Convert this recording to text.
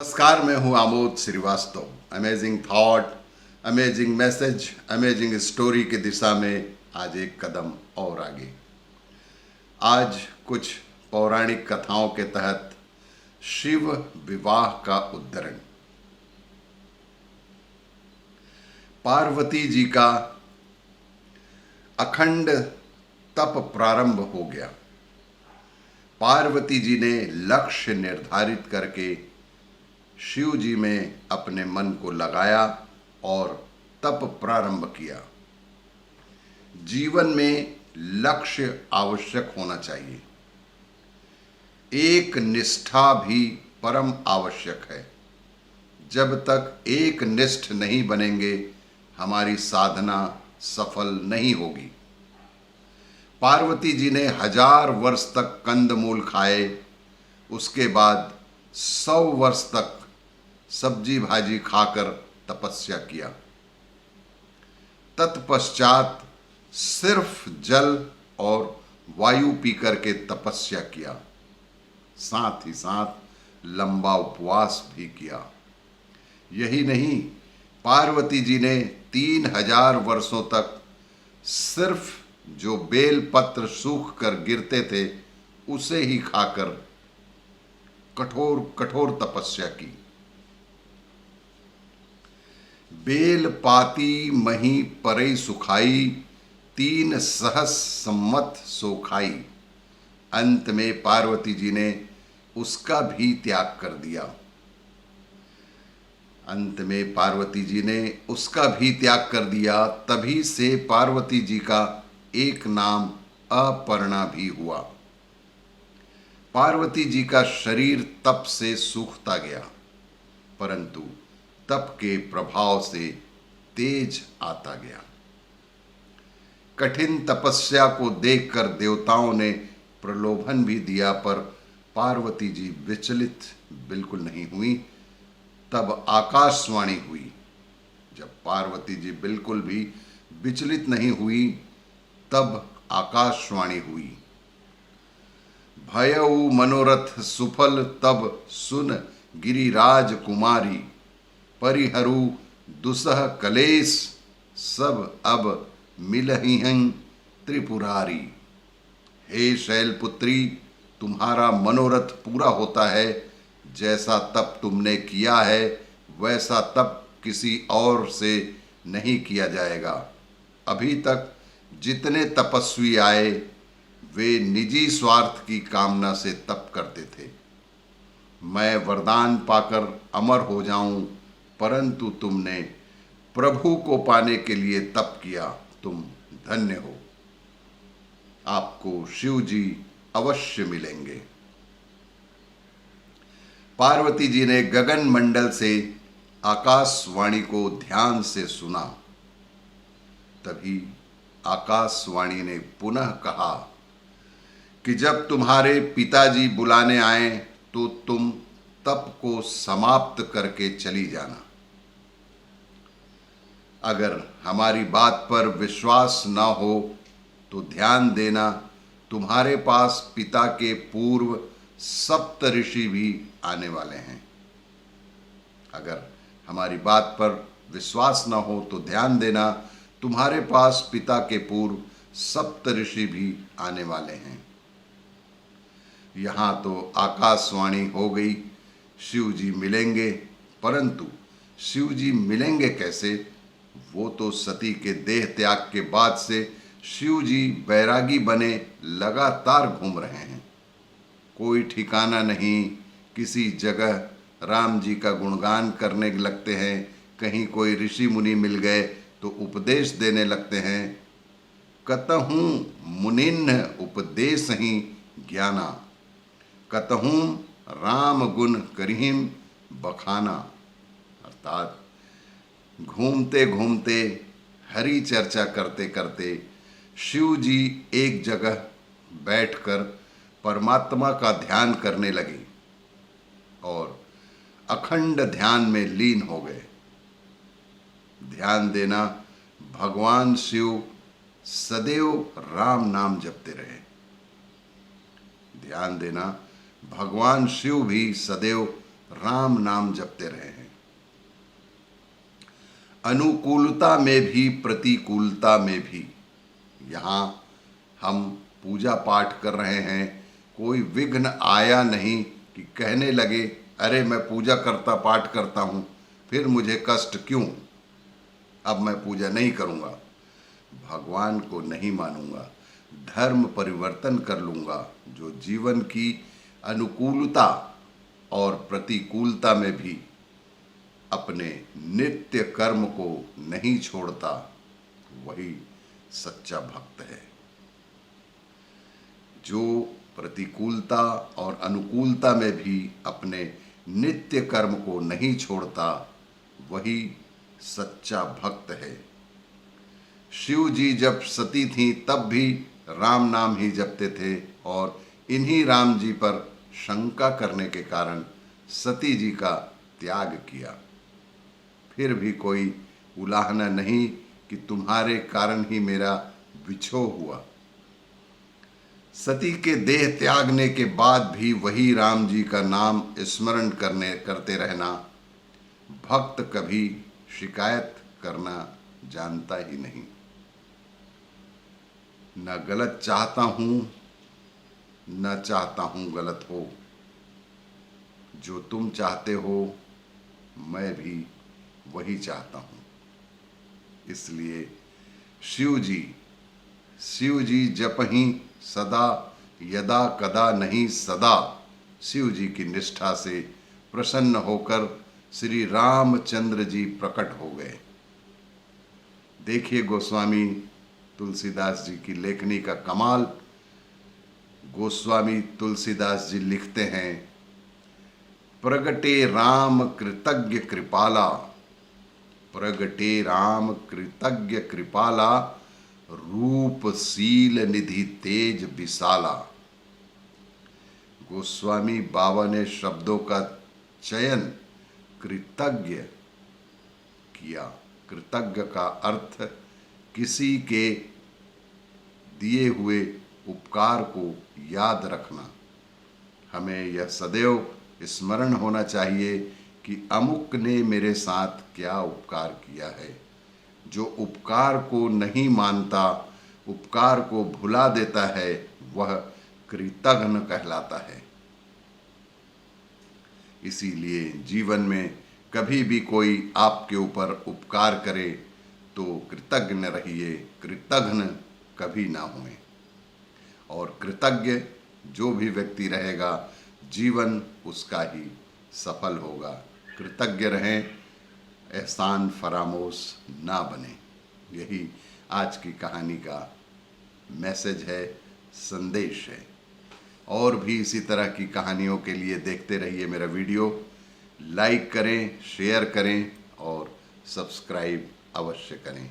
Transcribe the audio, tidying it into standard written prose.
नमस्कार, मैं हूं Amod Shrivastava. Amazing thought, amazing message, amazing story की दिशा में आज एक कदम और आगे। आज कुछ पौराणिक कथाओं के तहत शिव विवाह का उद्धरण। पार्वती जी का अखंड तप प्रारंभ हो गया। पार्वती जी ने लक्ष्य निर्धारित करके शिव जी में अपने मन को लगाया और तप प्रारंभ किया। जीवन में लक्ष्य आवश्यक होना चाहिए। एक निष्ठा भी परम आवश्यक है। जब तक एक निष्ठ नहीं बनेंगे, हमारी साधना सफल नहीं होगी। पार्वती जी ने 1000 वर्ष तक कंदमूल खाए, उसके बाद 100 वर्ष तक सब्जी भाजी खाकर तपस्या किया। तत्पश्चात सिर्फ जल और वायु पीकर के तपस्या किया, साथ ही साथ लंबा उपवास भी किया। यही नहीं, पार्वती जी ने 3000 वर्षों तक सिर्फ जो बेल पत्र सूख कर गिरते थे उसे ही खाकर कठोर कठोर तपस्या की। बेल पाती मही परई सुखाई, 3 सहस सम्मत सो खाई। अंत में पार्वती जी ने उसका भी त्याग कर दिया। तभी से पार्वती जी का एक नाम अपर्णा भी हुआ। पार्वती जी का शरीर तप से सूखता गया, परंतु तप के प्रभाव से तेज आता गया। कठिन तपस्या को देखकर देवताओं ने प्रलोभन भी दिया, पर पार्वती जी विचलित बिल्कुल नहीं हुई। तब आकाशवाणी हुई। जब पार्वती जी बिल्कुल भी विचलित नहीं हुई, तब आकाशवाणी हुई। भयउ मनोरथ सुफल तब सुन गिरिराज कुमारी, परिहरु दुसह कलेश सब अब मिलहि हैं त्रिपुरारी। हे शैलपुत्री, तुम्हारा मनोरथ पूरा होता है। जैसा तप तुमने किया है वैसा तप किसी और से नहीं किया जाएगा। अभी तक जितने तपस्वी आए वे निजी स्वार्थ की कामना से तप करते थे। मैं वरदान पाकर अमर हो जाऊं, परंतु तुमने प्रभु को पाने के लिए तप किया। तुम धन्य हो। आपको शिव जी अवश्य मिलेंगे। पार्वती जी ने गगन मंडल से आकाशवाणी को ध्यान से सुना। तभी आकाशवाणी ने पुनः कहा कि जब तुम्हारे पिताजी बुलाने आए तो तुम तप को समाप्त करके चली जाना। अगर हमारी बात पर विश्वास न हो तो ध्यान देना, तुम्हारे पास पिता के पूर्व सप्त ऋषि भी आने वाले हैं। अगर हमारी बात पर विश्वास न हो तो ध्यान देना, तुम्हारे पास पिता के पूर्व सप्त ऋषि भी आने वाले हैं। यहाँ तो आकाशवाणी हो गई, शिव जी मिलेंगे। परंतु शिव जी मिलेंगे कैसे? वो तो सती के देह त्याग के बाद से शिव जी बैरागी बने लगातार घूम रहे हैं। कोई ठिकाना नहीं। किसी जगह राम जी का गुणगान करने लगते हैं, कहीं कोई ऋषि मुनि मिल गए तो उपदेश देने लगते हैं। कतहूँ मुनिन्न उपदेश ही ज्ञाना, कतहूँ राम गुण करिहिम बखाना। अर्थात घूमते घूमते, हरि चर्चा करते करते शिव जी एक जगह बैठकर परमात्मा का ध्यान करने लगे और अखंड ध्यान में लीन हो गए। ध्यान देना, भगवान शिव सदैव राम नाम जपते रहे। ध्यान देना, भगवान शिव भी सदैव राम नाम जपते रहे हैं। अनुकूलता में भी प्रतिकूलता में भी, यहाँ हम पूजा पाठ कर रहे हैं, कोई विघ्न आया नहीं कि कहने लगे अरे मैं पूजा करता पाठ करता हूँ फिर मुझे कष्ट क्यों, अब मैं पूजा नहीं करूँगा, भगवान को नहीं मानूंगा, धर्म परिवर्तन कर लूँगा। जो जीवन की अनुकूलता और प्रतिकूलता में भी अपने नित्य कर्म को नहीं छोड़ता, वही सच्चा भक्त है। जो प्रतिकूलता और अनुकूलता में भी अपने नित्य कर्म को नहीं छोड़ता, वही सच्चा भक्त है। शिव जी जब सती थीं तब भी राम नाम ही जपते थे और इन्हीं राम जी पर शंका करने के कारण सती जी का त्याग किया। फिर भी कोई उलाहना नहीं कि तुम्हारे कारण ही मेरा विछोह हुआ। सती के देह त्यागने के बाद भी वही राम जी का नाम स्मरण करते रहना, भक्त कभी शिकायत करना जानता ही नहीं। न गलत चाहता हूँ न चाहता हूँ गलत हो, जो तुम चाहते हो मैं भी वही चाहता हूँ। इसलिए शिव जी जपहीं सदा यदा कदा नहीं सदा, शिव जी की निष्ठा से प्रसन्न होकर श्री रामचंद्र जी प्रकट हो गए। देखिए गोस्वामी तुलसीदास जी की लेखनी का कमाल। गोस्वामी तुलसीदास जी लिखते हैं, प्रगटे राम कृतज्ञ कृपाला, प्रगटे राम कृतज्ञ कृपाला, रूप सील निधि तेज विशाला। गोस्वामी बाबा ने शब्दों का चयन कृतज्ञ किया। कृतज्ञ का अर्थ किसी के दिए हुए उपकार को याद रखना। हमें यह सदैव स्मरण होना चाहिए कि अमुक ने मेरे साथ क्या उपकार किया है। जो उपकार को नहीं मानता, उपकार को भुला देता है, वह कृतघ्न कहलाता है। इसीलिए जीवन में कभी भी कोई आपके ऊपर उपकार करे तो कृतज्ञ रहिए, कृतघ्न कभी ना हुए। और कृतज्ञ जो भी व्यक्ति रहेगा, जीवन उसका ही सफल होगा। कृतज्ञ रहें, एहसान फरामोश ना बने। यही आज की कहानी का मैसेज है, संदेश है। और भी इसी तरह की कहानियों के लिए देखते रहिए मेरा वीडियो। लाइक करें, शेयर करें और सब्सक्राइब अवश्य करें।